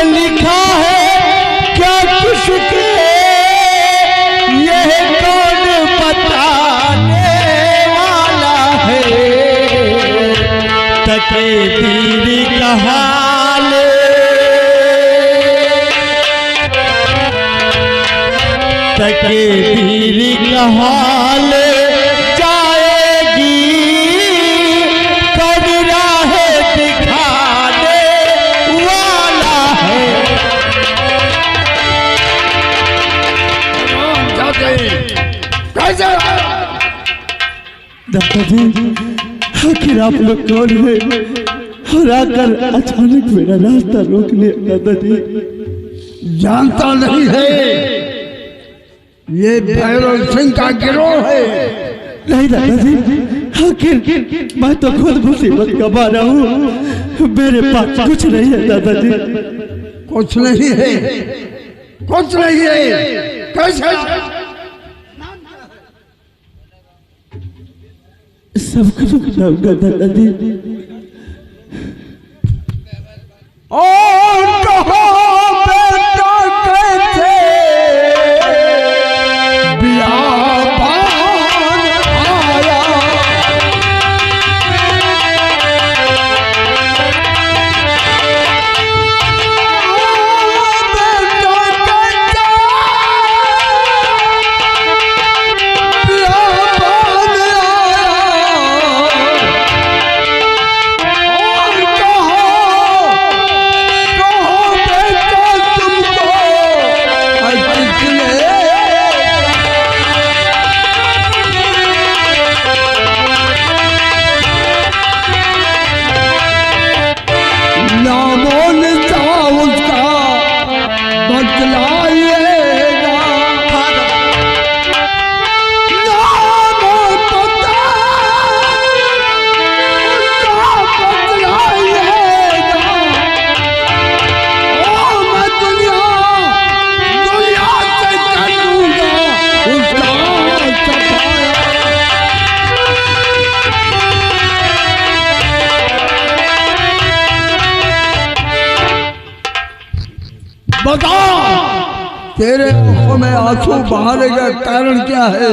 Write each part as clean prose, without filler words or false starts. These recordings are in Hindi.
में लिखा है क्या किसके, यह कौन बताने वाला है। तकदीर का हाल तकदीर का हाल जाएगी कौन राह दिखाने वाला है। दादाजी आखिर आप लोग कौन है और आकर अचानक मेरा रास्ता रोक लिया। दादाजी जानता नहीं है, ये भैरव सिंह का गिरोह है। नहीं दादाजी, आखिर मैं तो खुद मुसीबत कमा रहा हूँ, मेरे पास कुछ नहीं है। दादाजी कुछ नहीं है, कुछ नहीं है, कैसे? सब कुछ बताऊंगा दादाजी। और कहो बेटा कैसे बियाबान आया, बता तेरे आंखों में आंसू बहाने का कारण क्या है?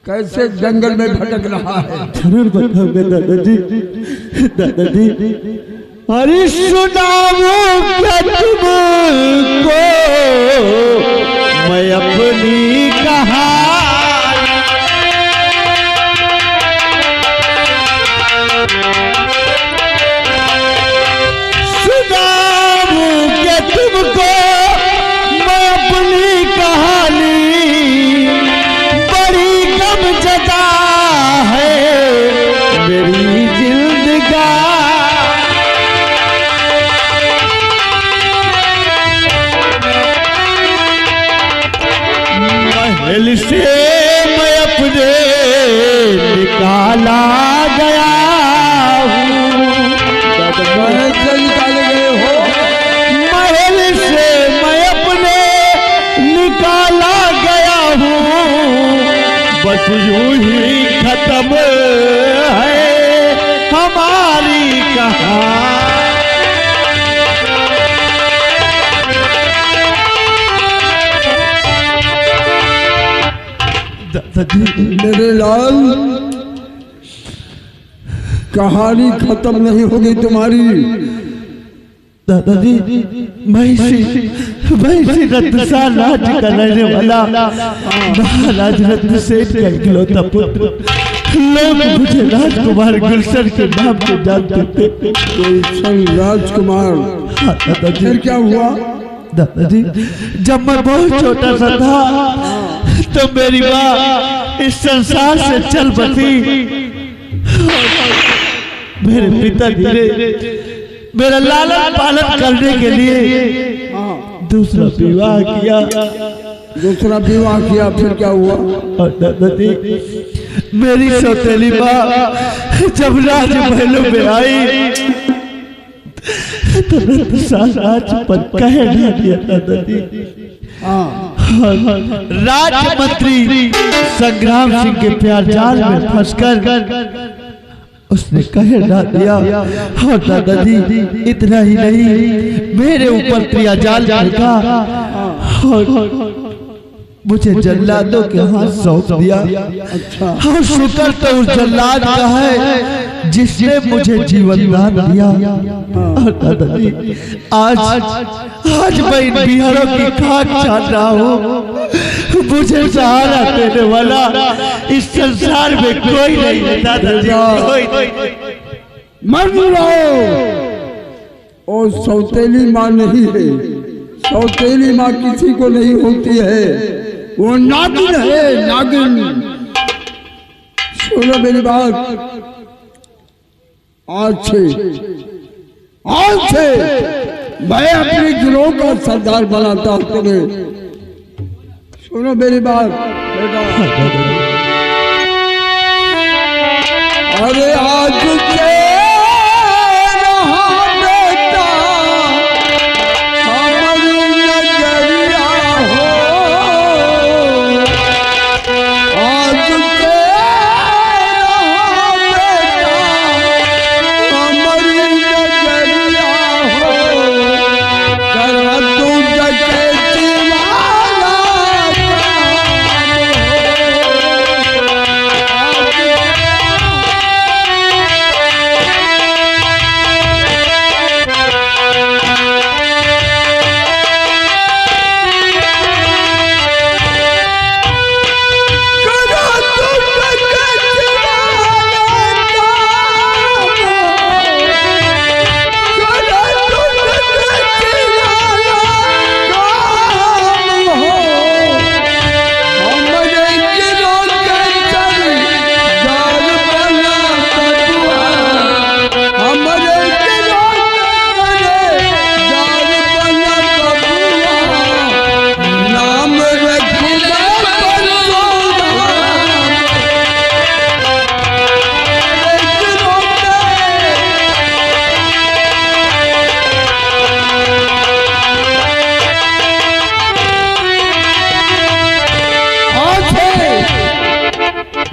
कैसे जंगल में भटक रहा है? जरूर बताऊंगा दादाजी। दादाजी अरे सुनाऊं क्या तुमको मैं अपनी कहानी, सुनाऊं क्या तुमको मैं अपनी कहानी, बड़ी गमज़दा है मेरी जिंदगानी। महल से मैं अपने निकाला गया हूँ। महल से निकाले गए हो? महल से मैं अपने निकाला गया हूँ, बस यूं ही खत्म है हमारी कहानी। मेरे लाल, कहानी खत्म नहीं होगी तुम्हारी। दादाजी मैं इसी रत्नसार राज्य का रहने वाला महाराज रत्न सेठ का इकलौता पुत्र, लोग मुझे राजकुमार गुलशन के नाम से जानते थे। गुलशन राजकुमार? हाँ दादाजी। फिर क्या हुआ? दादाजी जब मैं बहुत छोटा सा था तो मेरी माँ इस संसार से चल बसी। मेरे पिताजी ने मेरा लालन पालन करने के लिए दूसरा विवाह किया। दूसरा विवाह किया, फिर क्या हुआ? और दादाजी मेरी सौतेली माँ जब राजमहलों में आई तो राज पर कह दिया दादाजी। राजमंत्री संग्राम सिंह के प्यार जाल में फंसकर उसने कहना दिया। और दादाजी इतना ही नहीं, मेरे ऊपर क्रियाजाल फेंका और मुझे जल्लादों के हाथ सौंप दिया। और शुक्र तो उस जल्लाद का है जिसने मुझे जीवन दान दिया। और दादाजी आज मैं इन बिहारों की खाक छान रहा हूँ। मुझे सहारा देने वाला इस संसार में कोई नहीं है दादाजी, कोई। मर रहो। ओ सौतेली माँ नहीं है, सौतेली माँ किसी को नहीं होती है, वो नागिन है, नागिन। सुनो मेरी बात, आज से मैं अपने गिरोह का सरदार बनाता हूँ तुम्हें। सुनो मेरी बात बेटा। अरे आज से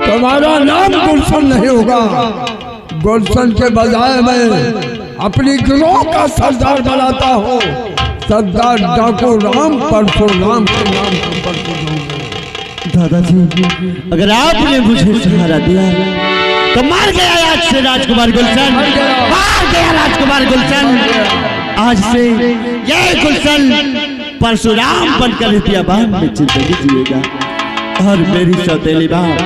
तुम्हारा नाम गुलशन नहीं होगा। गुलशन के बजाय मैं अपनी गिरोह का सरदार बनाता हूँ। सरदार डाको राम परशुराम के नाम पर। दादाजी अगर आपने मुझे सहारा दिया तो मार गया आज से राजकुमार गुलशन, मार गया राजकुमार गुलशन। आज से ये गुलशन परशुराम बनकर हितियाबाद में जिंदगी जिएगा। और मेरी सौतेली बात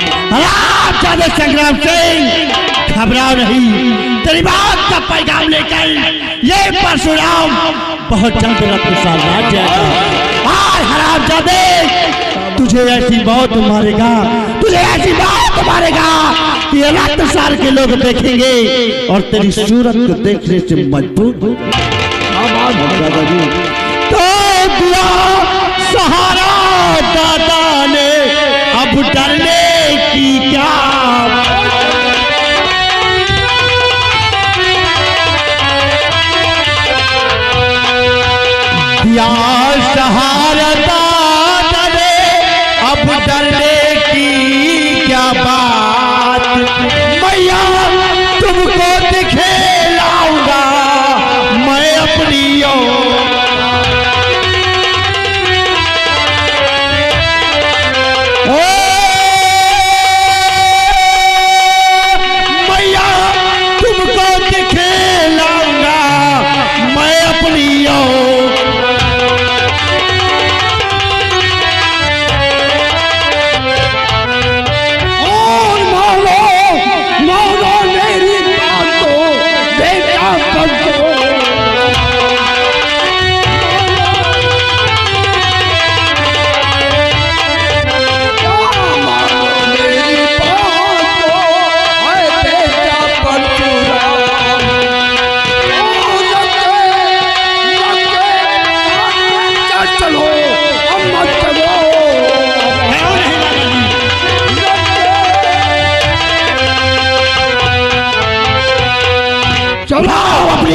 राजा संग्राम सिंह, घबराओ नहीं, तेरी बात का पैगाम लेकर ये परशुराम बहुत जल्द रत्नसाल राज्य आएगा। आज हरामजादे तुझे ऐसी मौत मारेगा, तुझे ऐसी मौत मारेगा कि ये रत्नसाल के लोग देखेंगे और तेरी सूरत को देखने से मजबूर हो दादाजी। तो दिया सहारा दादा ने, अब डरने की क्या। दिया सहारा दादा ने, अब डरने की क्या बात। मैया तुमको दिखलाऊंगा मैं अपनी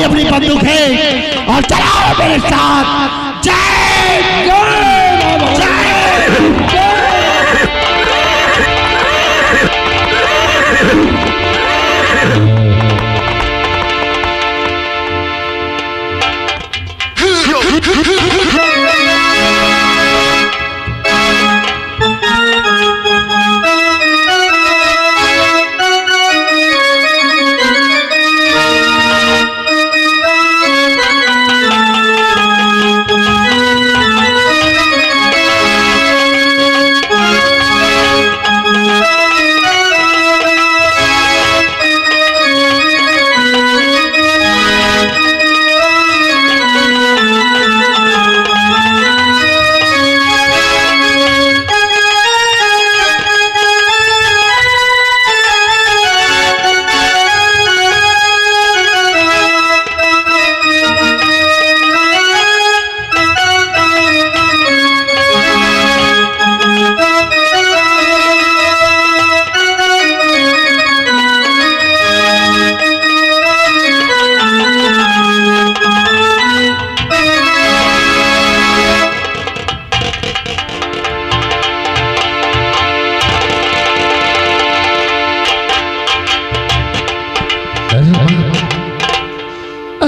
अपनी बंदूक है और चलाओ मेरे साथ। जय जय जय।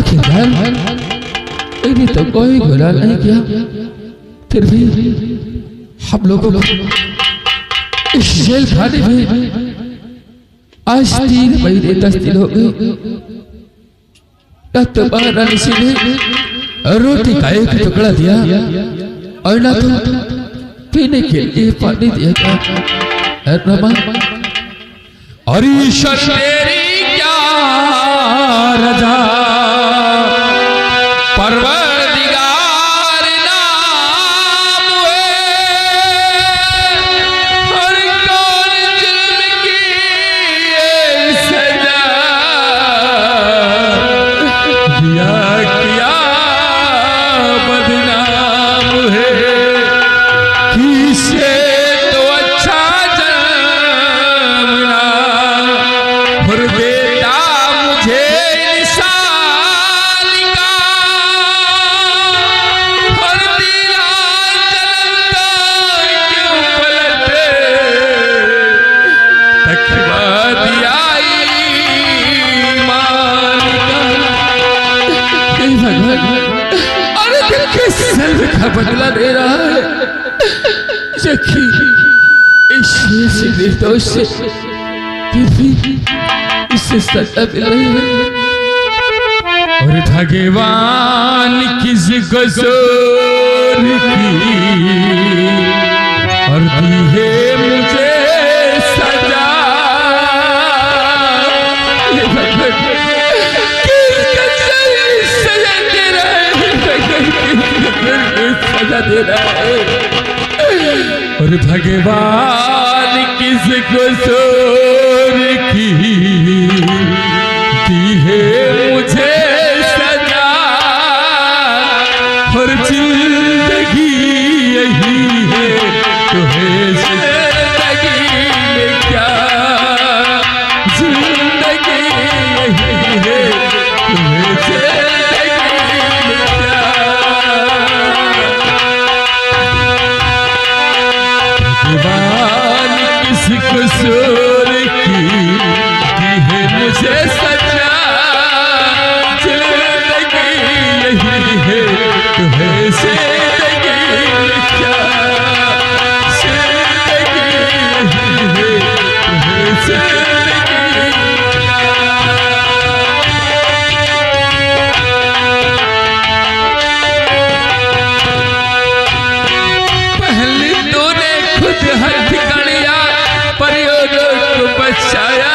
आखिरकार इन्हें तो कोई गुनाह नहीं किया, फिर भी हम लोगों को इस जेल खाने में आज 3 महीने 10 दिन हो गए। न तो महारानी ने रोटी का एक टुकड़ा दिया और न तो पीने के लिए पानी दिया गया। रमा और ईश्वर तेरी क्या रजा, परवरदिगार नाम हर कौन जुल्म की ये सजा, दिया किया बदनाम है, किसे तो अच्छा जन्म और बेटा मुझे निशान का, और दिला जलता क्यों पलटे, तकवा दिया ईमान का। अरे किस सर्व का बदला दे रहा है, जबकि इस निर्दोष से फिर भी इससे सजा मिल रही है। और भगवान किस गजोर की और दी है मुझे सजा, सजा दे रहा है। और भगवान किस गजोर की दी है मुझे सजा, और जिंदगी यही है तो है जिंदगी में क्या, जिंदगी यही है तो है जिंदगी में क्या। भगवान किस कसूर की दी है मुझे सजा, जिंदगी यही है तो है जिंदगी में क्या, जिंदगी यही है तो है जिंदगी में क्या। पहले तूने खुद हाथ गड़िया परियों को बचाया,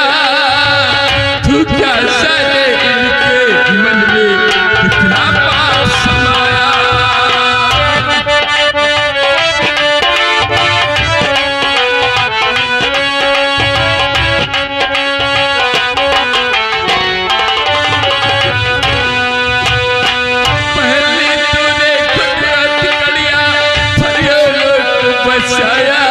तू क्या जाने इनके मन में कितना पाप समाया। पहले तूने खुद हाथ गड़िया परियों को बचाया,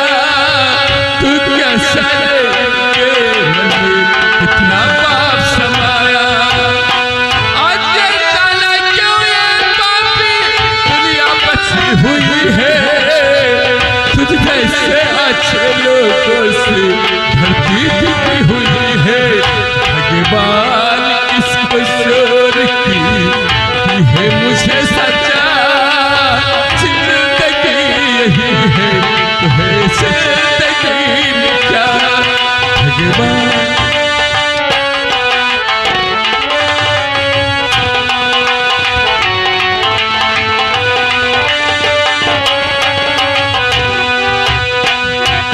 तू क्या जाने इनके मन में कितना पाप समाया। आज जाना क्यों ये पापी दुनिया बची हुई है, तुझ जैसे अच्छे लोगों से धरती टिकी हुई है। भगवान किस कसूर की दी है मुझे सजा, जिंदगी यही है तो है जिंदगी में क्या। भगवान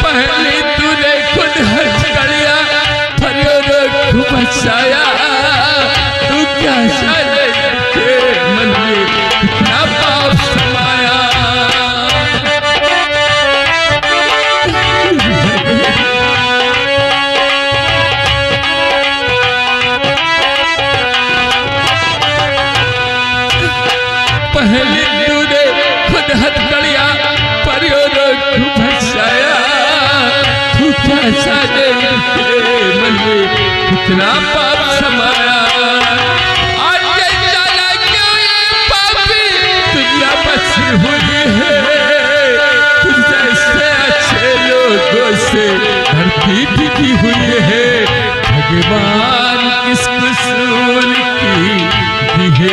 पहले तूने खुद हज गड़िया फरियों को बचाया, तू क्या जाने के मन में कितना पाप समाया। पहले तूने खुद हथकड़िया परियों को बचाया, तू क्या जाने के मन में कितना पाप समाया। आज जाना क्यों ये पापी दुनिया बची हुई है, तुझ जैसे अच्छे लोगों से धरती टिकी हुई है। भगवान किस कसूर की दी है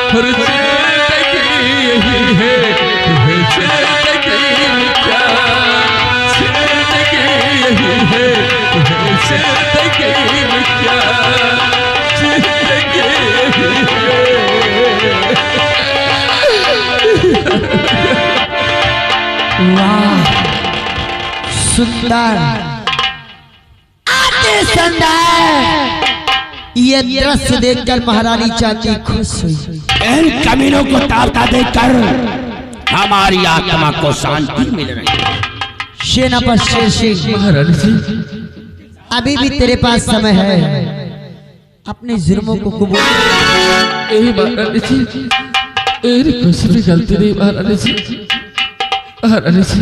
और जिंदगी यही है, जिंदगी में क्या, जिंदगी यही है, जिंदगी में क्या, जिंदगी यही है। वाह, सुंदर, अति सुंदर। ये दृश्य देखकर महारानी चाची खुश हुई। इन कमीनों को ताड़ता देकर हमारी आत्मा को शांति मिल रही है। सेनापति शेर सिंह, महारानी जी, अभी भी तेरे पास समय है, अपने जुर्मों को कबूल। महारानी जी, मेरी कुछ भी गलती नहीं महारानी जी, महारानी जी,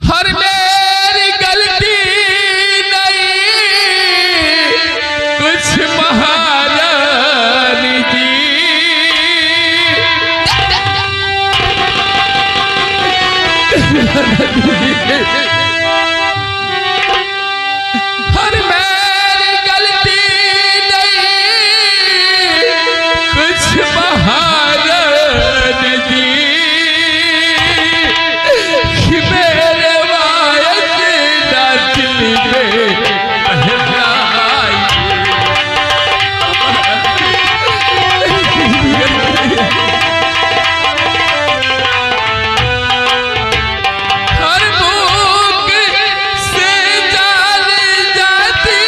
हर मेरी गलती नहीं, कुछ महारानी जी, हर मेरी गलती नहीं, कुछ महारानी जी, मेरे वायद दिल में हर भूख से जान जाती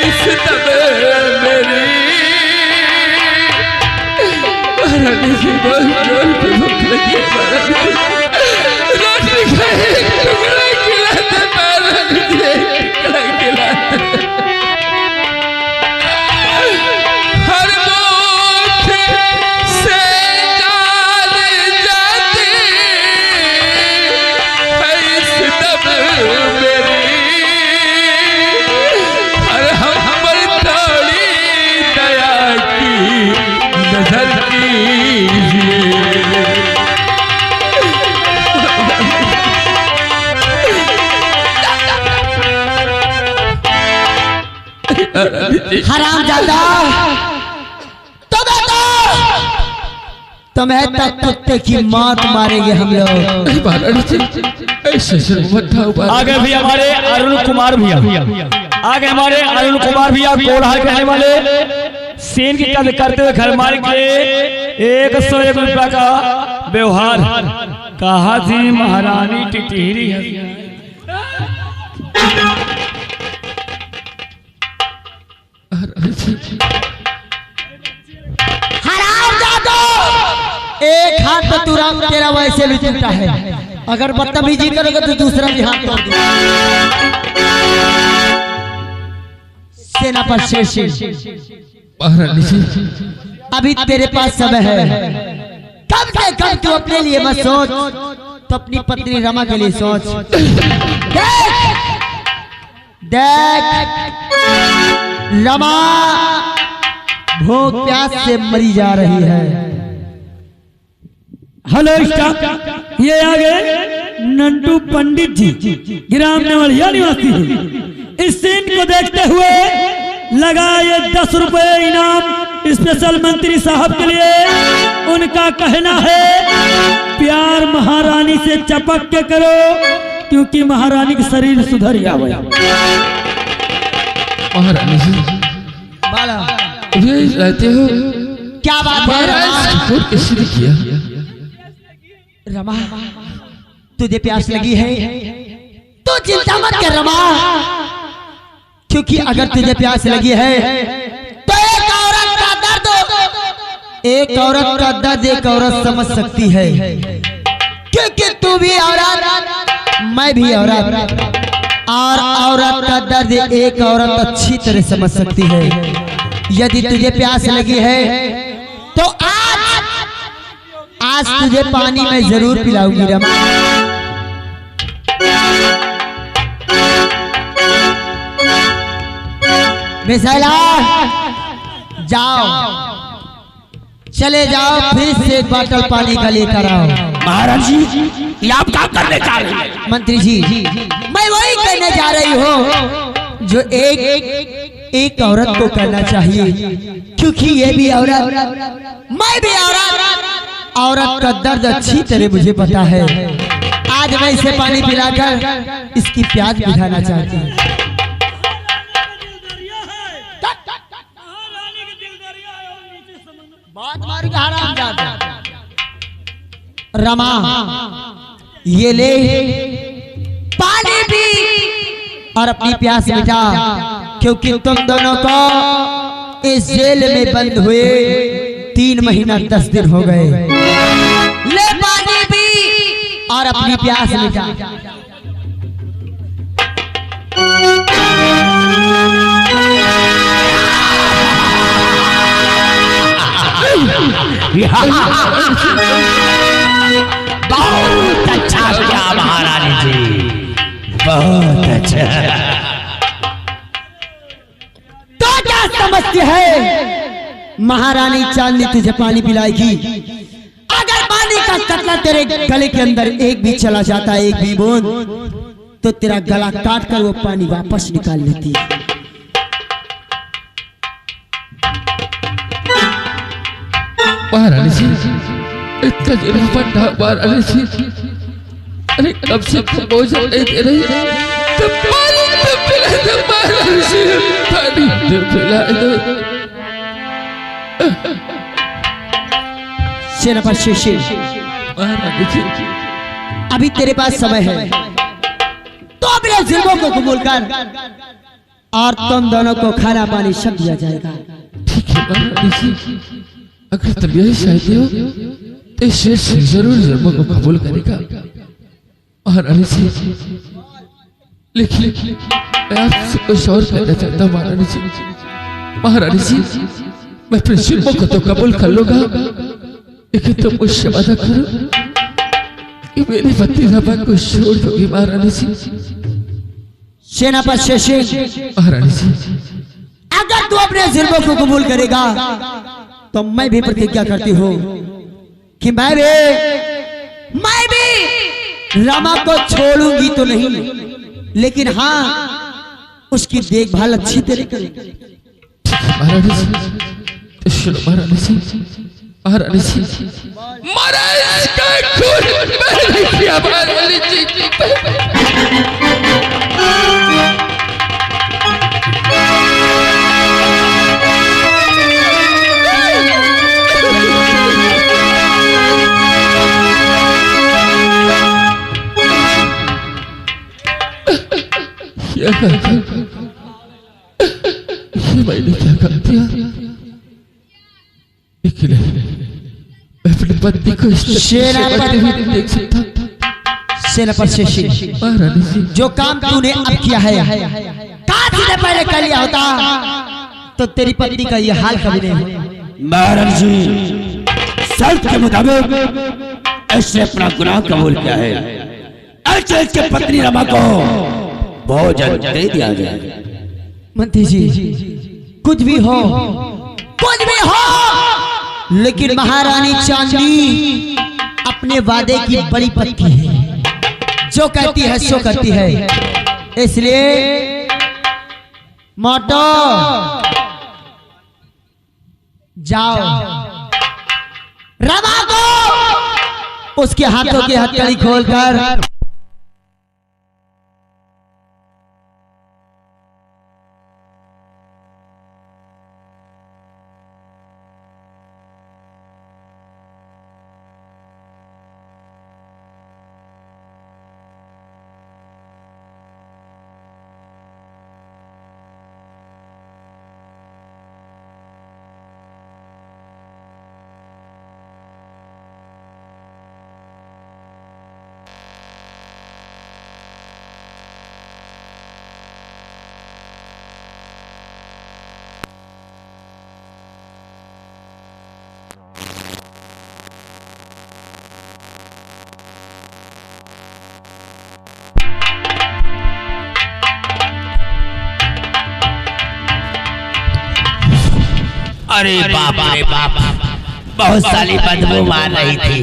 इस तब मेरी महारानी जी, बोल बोल के भूख लगी महारानी जी, रोटी खाए टुकड़ा खिलाते महारानी जी, टुकड़ा खिलाते। हर भूख से जान जाती है इस तब मेरी, हर हम पर थोड़ी दया की नजर कीजिए। हरामजादा, तुम्हें तक कुत्ते की मौत मारेंगे हम लोग। महारानी जी, ऐसे से मत उठाओ महारानी। आगे भी हमारे अरुण कुमार भैया, आगे हमारे अरुण कुमार भैया कोल्हार कहने वाले सेन की कद करते हुए घर मालिक के 101 रुपया का व्यवहार। कहा थी महारानी टिटहरी है। हरामजादा, एक हाथ तो तुरंत तेरा वैसे भी टूटा है, अगर बदतमीजी करोगे तो दूसरा भी हाथ तोड़ दूंगा। सेनापति शेर सिंह, महारानी जी, अभी तेरे पास समय है, कम से कम तू अपने लिए मत सोच, तो अपनी पत्नी रमा के लिए सोच। देख देख, रमा भूख प्यास से मरी जा रही है। हेलो स्टाफ, ये आ गए नंटू पंडित जी, ग्राम नेवलिया निवासी हैं। इस सीन को देखते हुए लगा ये 10 रुपए इनाम स्पेशल मंत्री साहब के लिए। उनका कहना है प्यार महारानी से चपक के करो, क्योंकि महारानी का शरीर सुधर गया। महारानी जी, बाला, ये रहते हो क्या बात है रमा? किसने किया? रमा, तुझे प्यास लगी है तो चिंता मत कर रमा, क्योंकि अगर तुझे प्यास लगी है तो एक औरत का दर्द एक औरत समझ सकती है, क्योंकि तू भी औरत, मैं भी औरत, और औरत का दर्द एक औरत अच्छी तरह समझ सकती है। यदि तुझे प्यास लगी है तो आज तुझे पानी में जरूर पिलाऊंगी रमा। मिसाइला, जाओ, चले जाओ, फिर से एक बोतल पानी का लेकर आओ। महाराज जी, ये आप क्या करने जा रहे हैं? मंत्री जी, मैं वही कहने जा रही हूँ जो एक औरत को करना चाहिए, क्योंकि ये भी औरत, मैं भी औरत, औरत का दर्द अच्छी तरह मुझे पता है। आज मैं इसे पानी पिलाकर इसकी प्यास बुझाना चाहती हूँ। रमा, ये ले पानी पी और अपनी प्यास मिटा, क्योंकि तुम दोनों को इस जेल में बंद हुए 3 महीना 10 दिन हो गए। ले पानी पी और अपनी प्यास मिटा। बहुत अच्छा किया महारानी जी, बहुत अच्छा। तो क्या समझती है महारानी चांदनी तुझे पानी पिलाएगी? अगर पानी का कतरा तेरे गले के अंदर एक भी चला जाता, एक भी बूंद, तो तेरा गला काट कर वो पानी वापस निकाल लेती है। महारानी जी, इतना जरा पट्टा महारानी जी, अरे कब से भोजन नहीं दे रही, तो पानी तो पिला दो महारानी जी, पानी तो पिला दो। सेनापति शेषे, महारानी जी, अभी तेरे पास समय है, तो अपने जुल्मों को कबूल कर और तुम दोनों को खाना पानी सब दिया जाएगा। ठीक है महारानी जी, अगर तुम यही चाहते हो तो शेष जरूर जुल्मों को कबूल करेगा महारानी जी। लेकिन मैं आपसे कुछ और कहना चाहता हूँ महारानी जी। महारानी जी, मैं अपने जुल्मों को तो कबूल कर लूंगा, लेकिन तुम मुझसे वादा करो कि मेरी पत्नी रमा को छोड़ दोगी महारानी जी। सेनापति शेषे, महारानी जी, अगर तू अपने जुल्मों को कबूल करेगा तो मैं भी प्रतिज्ञा करती हूँ कि मैं भी रमा को छोड़ूंगी तो नहीं, लेकिन हाँ उसकी देखभाल अच्छी तरह करूंगी। महारानी जी, तो सुनो महारानी जी, महारानी जी, महाराज का खून मैंने किया महारानी जी। ये मैंने क्या कर दिया, लेकिन मैं अपनी पत्नी को इस सेनापति नहीं देख सकता। सेनापति शेषे, महारानी जी, जो काम तूने अब किया है, काश ने पहले कर लिया होता तो तेरी पत्नी का ये हाल कभी नहीं होता। महाराज जी, शर्त के मुताबिक ऐसे अपना गुनाह कबूल किया है, ऐसे इसके पत्नी रमा को भोजन दे दिया जाए। मंत्री जी, कुछ भी हो, लेकिन महारानी चांदनी अपने वादे की बड़ी पक्की है, जो कहती है सो करती है। इसलिए मोटो जाओ, रमा को उसके हाथों की हथकड़ी खोलकर अरे बाप रे बाप, बहुत सारी बदबू मार रही थी।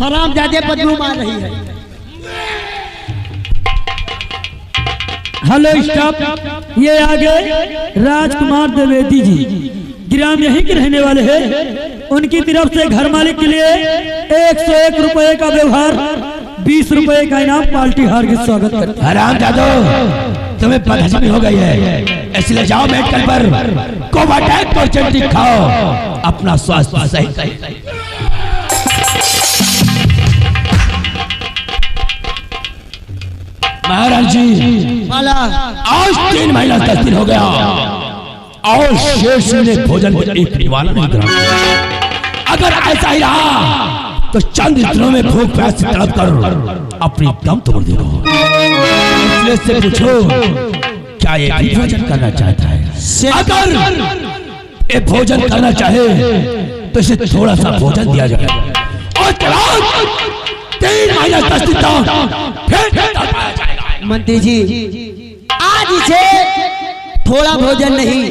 हरामजादे बदबू मार रही है। हेलो स्टाफ, ये आगे राजकुमार द्विवेदी जी ग्राम यहीं के रहने वाले हैं। उनकी तरफ से घर मालिक के लिए 101 रुपए का व्यवहार, 20 रुपए का इनाम पार्टी हार के स्वागत करते हैं। हराम जादो, तुम्हें बदहजमी हो गई है, इसलिए जाओ मेडिकल पर कोवाटैक परसेंटी खाओ, अपना स्वास्थ्य सही करें। महाराज जी, आज 3 महीना 10 दिन हो गया और शेर सिंह ने भोजन को एक निवाला नहीं करा। अगर ऐसा ही रहा तो चंद दिनों में भूख प्यास से तड़प कर अपनी दम तोड़ देगा। इसलिए से पूछो, क्या ये भी भोजन करना चाहता है? अगर ये भोजन करना चाहे तो इसे थोड़ा सा भोजन दिया जाए और 3 महीना 10 दिन तक फिर पाया जाएगा। मंत्री जी, आज इसे थोड़ा भोजन नहीं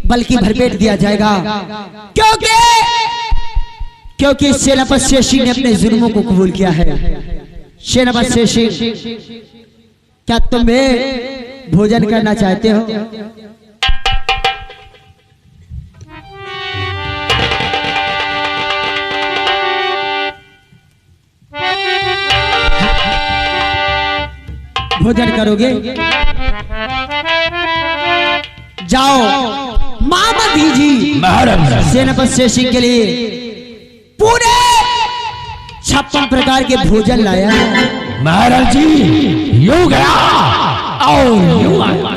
बल्कि भरपेट दिया जाएगा, क्योंकि सेनापति शेषी ने अपने जुर्मों को कबूल किया है। सेनापति शेषी, क्या तुम भी भोजन करना चाहते हो? भोजन करोगे? जाओ, मामदी जी सेनापति शेषी के लिए पूरे 56 प्रकार के भोजन लाया है। महाराज जी, यूं गया और यूं आया।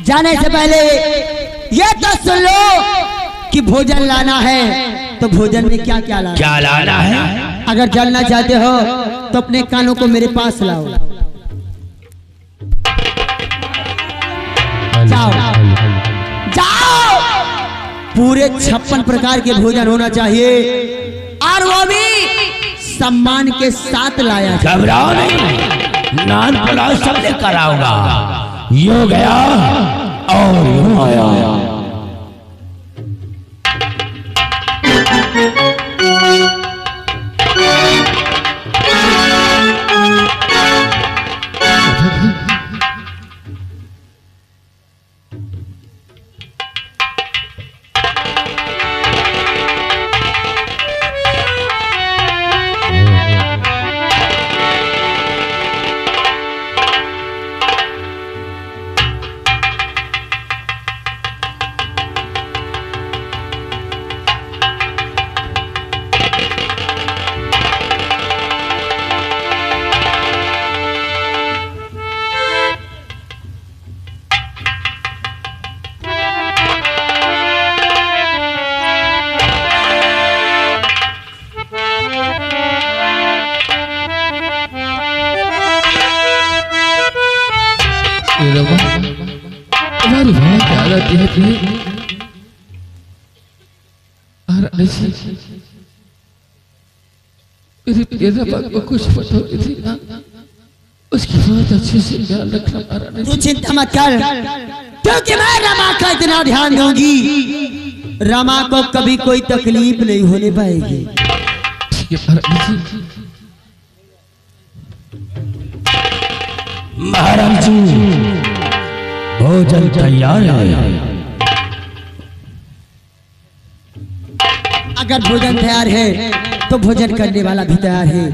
जाने से पहले ये तो सुन लो कि भोजन लाना है तो भोजन में क्या क्या लाना है? अगर जानना चाहते हो तो अपने कानों को मेरे पास लाओ। जाओ जाओ, पूरे 56 प्रकार के भोजन होना चाहिए और वो भी सम्मान के साथ लाया। घबराओ नहीं, नान पुलाव सब लेकर आऊंगा। यूं गया और यूं आया। हमारी वहां क्या रहती है और ऐसी मेरे कुछ पता थी ना, उसकी बात अच्छे से ख्याल रखना। तू चिंता मत कर, क्योंकि मैं रमा का इतना ध्यान दूंगी, रमा को कभी कोई तकलीफ नहीं होने पाएगी। महाराज जी, भोजन तैयार है। अगर भोजन तैयार है तो भोजन करने वाला भी तैयार है।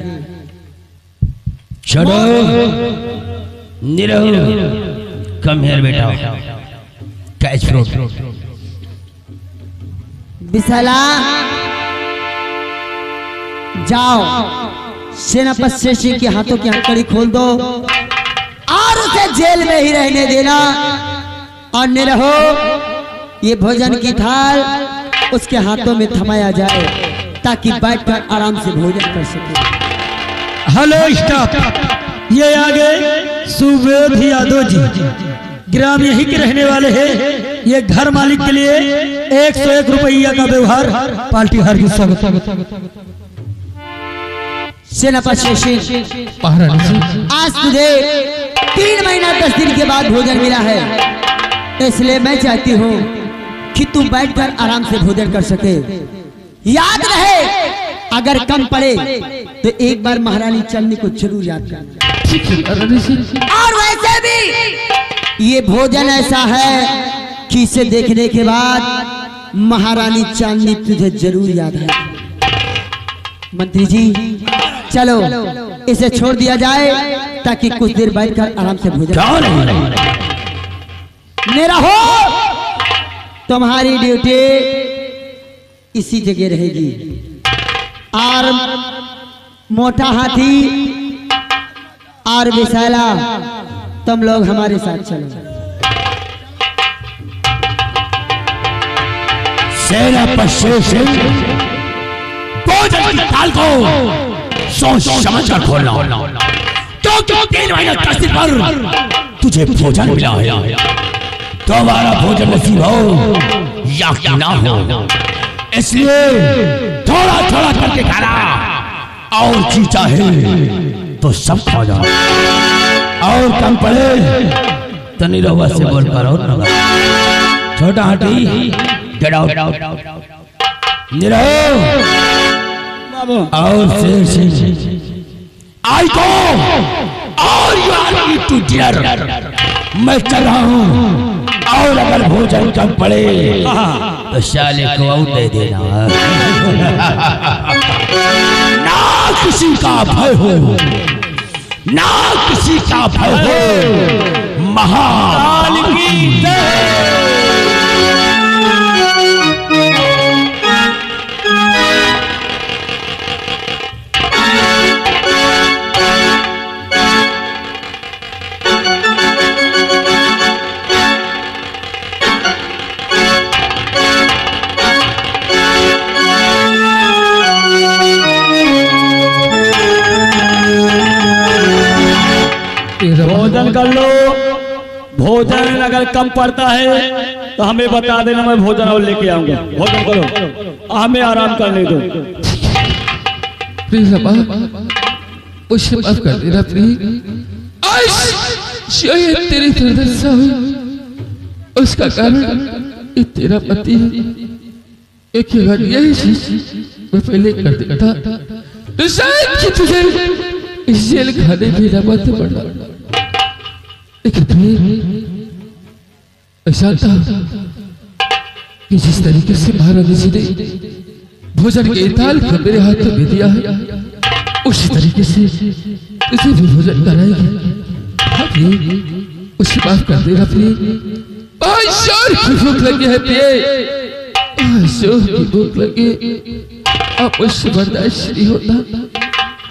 चलो नीरव, कम हियर बेटा, कैच फ्रूट। बिसला, जाओ सेनापति शेषी के हाथों की हथकड़ी खोल दो और उसे जेल में ही रहने देना। और निरहो, ये भोजन की थाल उसके हाथों में थमाया जाए ताकि बैठकर आराम से भोजन कर सके। हेलो स्टाफ, ये आगे सुबोध यादव जी ग्राम यहीं के रहने वाले हैं। ये घर मालिक के लिए 101 रुपया का व्यवहार, पार्टी हार की स्वागत। सेनापति शेषी, आज तुझे 3 महीना 10 दिन के बाद भोजन मिला है, इसलिए मैं चाहती हूँ कि तू बैठकर आराम से भोजन कर सके। याद रहे, अगर कम पड़े तो एक बार महारानी चंदी को जरूर याद करना। और वैसे भी ये भोजन ऐसा है कि इसे देखने के बाद महारानी चांदनी तुझे जरूर याद है। मंत्री जी चलो इसे छोड़ दिया जाए ताकि कुछ देर बैठकर आराम से भोजन। मेरा हो तुम्हारी ड्यूटी इसी जगह रहेगी और मोटा हाथी और विशाला तुम लोग हमारे साथ चलो। सेना पश्चिम से भोजन की थाल को सोच समझ कर खोलना, क्योंकि 3 महीने 10 दिन पर तुझे भोजन मिला है। दोबारा भोजन नसीब हो या ना हो, इसलिए थोड़ा थोड़ा करके खाना, और जी चाहे तो सब खा जा, और कम पड़े तो निरहुआ से बोल कर और ना। छोटा हाथी गेट आउट, निरहु और शेर आई को और यू आर टू डिनर। मैं चल रहा हूँ, और अगर भोजन कम पड़े तो शाले को आउट दे देना। ना किसी का भय हो, ना किसी का भय हो, महाकाल की जय। भोजन कर लो। भोजन अगर कम पड़ता है तो हमें बता देना, मैं भोजन और लेके आऊंगा। भोजन करो, हमें आराम करने दो। प्लीज उसे माफ कर देना प्लीज। आज जो ये तेरी दुर्दशा हुई उसका कारण ये तेरा पति है। एक बार यही चीज मैं पहले कर देता तो शायद कि तुझे इस जेल खाने भी ना मत पड़ना, लेकिन फिर ऐसा था कि जिस तरीके से महारानी जी ने भोजन के थाल को मेरे हाथ में दिया है, उसी तरीके से तुझे भी भोजन कराएगी। उसे माफ कर देना प्रिय। जोर की भूख लगी है प्रिय, जोर की भूख लगी, अब मुझसे बर्दाश्त नहीं होता।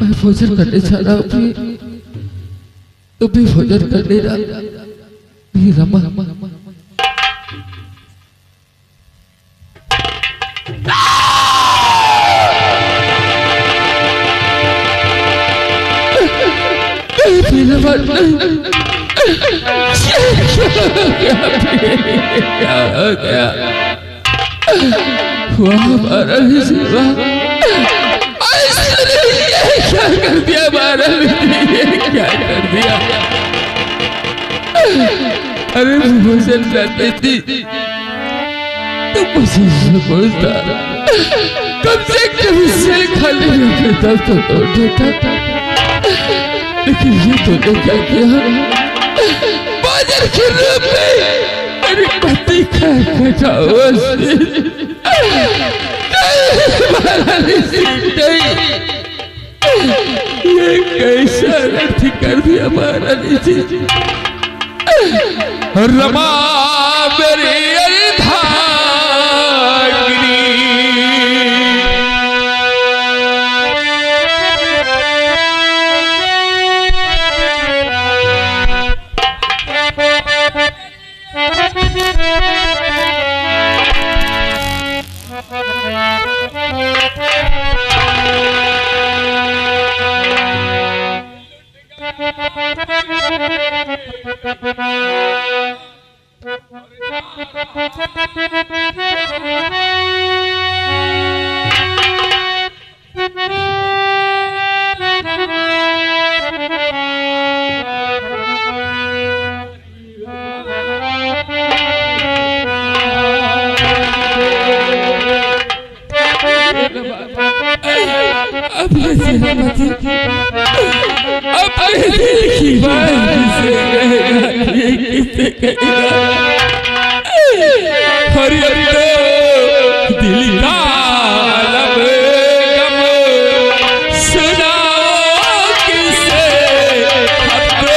मैं भोजन करने जा रहा हूँ प्रिय, तुम भी भोजन कर लेना प्रिय। रमा क्या हो गया? हमारा सेवा क्या कर दिया? हमारा क्या कर दिया? अरे भोजन करती थी तो मुझे बोलता, कम से कम से खाली रहता तो तोड़ देता था, लेकिन ये तो क्या किया? बाजार के रूप में मेरे पति का कटा हुआ ये कैसा अर्थ कर दिया महारानी जी? रमा मेरी अब ये तेरा पति अपने दिल की बात से कहेगा, ये किससे कहेगा? और ये तो दिल का लब गम सुनाओ किसे, अब तो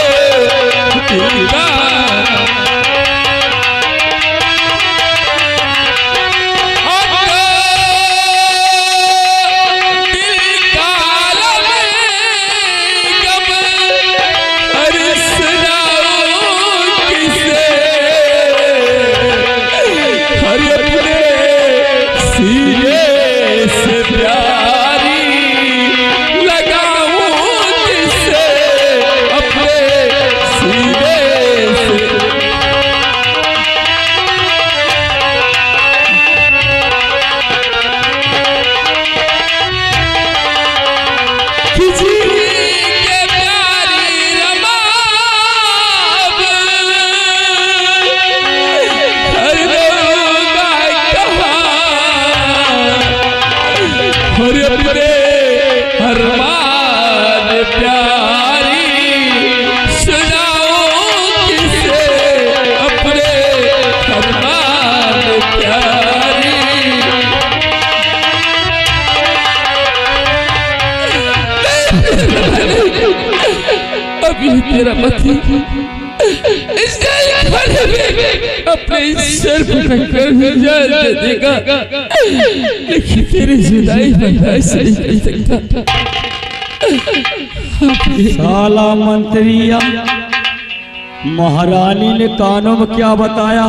दिल का तेरा पति इस खाने में अपने सर पर रखकर जान दे देगा, लेकिन तेरे जुदाई बर्दाश्त नहीं कर सकता। साला मंत्रिया, महारानी ने कानों में क्या बताया?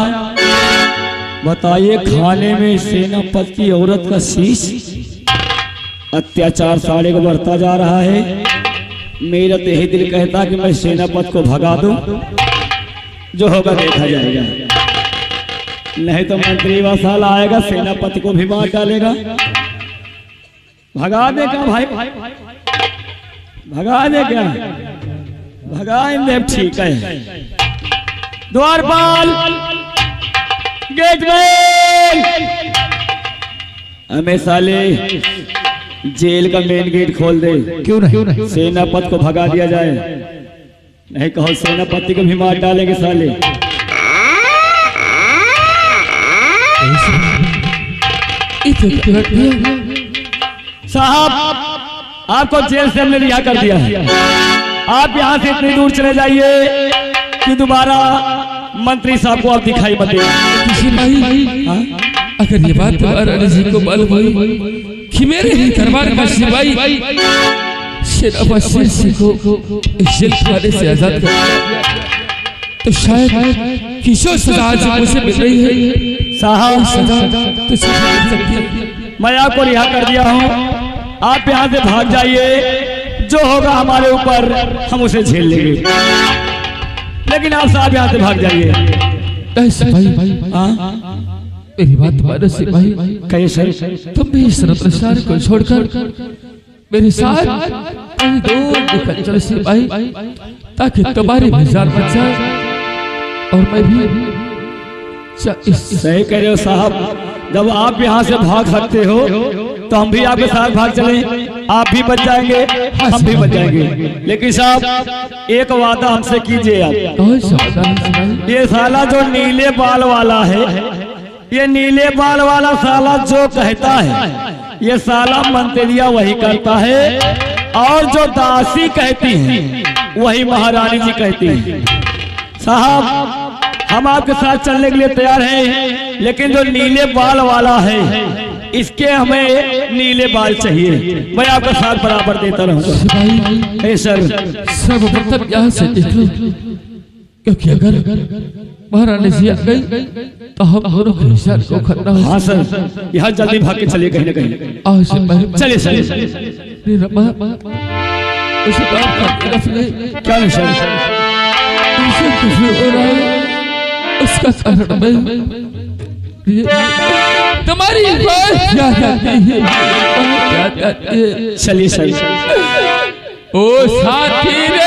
बताइए। खाने में सेनापति की औरत का शीश। अत्याचार साले को बढ़ता जा रहा है। मेरा तो यही दिल कहता कि मैं सेनापति को भगा दूं, जो होगा देखा जाएगा। नहीं तो मंत्री वसाल आएगा, सेनापति को भी मार डालेगा। भगा दे क्या भाई? भगा दे क्या? भगा दे, ठीक है। द्वारपाल, गेटमैन, हमें साले जेल का मेन गेट खोल दे। क्यों नहीं? सेनापति को भगा दिया जाए। नहीं कहो सेनापति को भी मार डालेंगे साले। साहब, आपको जेल से हमने रिहा कर दिया है। आप यहाँ से इतनी दूर चले जाइए कि दोबारा मंत्री साहब को आप दिखाई मत देना। अगर ये बात तुम्हारा जी को मालूम हुई कि मेरे ही दरबार का सिपाही सेनापति सिंह को इस जेल खाने से आजाद कर दिया, तो शायद किशोर सजा आज मुझे मिल रही है। साहब, सजा तो मिल सकती है। मैं आपको रिहा कर दिया हूँ। आप यहाँ से भाग जाइए, जो होगा हमारे ऊपर हम उसे झेल लेंगे। लेकिन आप साहब यहाँ से भाग जाइए। मेरी बात तुम्हारे सिपाही, कैसे? तुम भी इस रत्नसार को छोड़कर मेरे साथ कहीं दूर निकल चलो सिपाही, ताकि तुम्हारी भी जान बच जाए और मैं भी सही कह रहे हो साहब। जब आप यहाँ से भाग सकते हो तो हम भी आपके साथ भाग चले। आप भी बच जाएंगे, हम भी बच जाएंगे। लेकिन साहब, एक वादा हमसे कीजिए आप। ये साला जो नीले बाल वाला है, ये नीले बाल वाला साला जो कहता है, ये साला मंत्रिया वही करता है, और जो दासी कहती है वही महारानी जी कहती है। साहब, हम आपके साथ चलने के लिए तैयार हैं, लेकिन जो नीले बाल वाला है, इसके हमें नीले बाल चाहिए। मैं आपका साथ बराबर देता रहूंगा। सर, सर्वप्रथम यहाँ से देख लो, क्योंकि अगर महारानी जी आ गई तो हम दोनों के हिसाब को खतरा हो। हाँ सर, यहाँ जल्दी भाग के चलिए कहीं ना कहीं। चलिए सर। क्या नहीं सर? उसका कारण तुम्हारी चलिए सर। ओ साथी रे,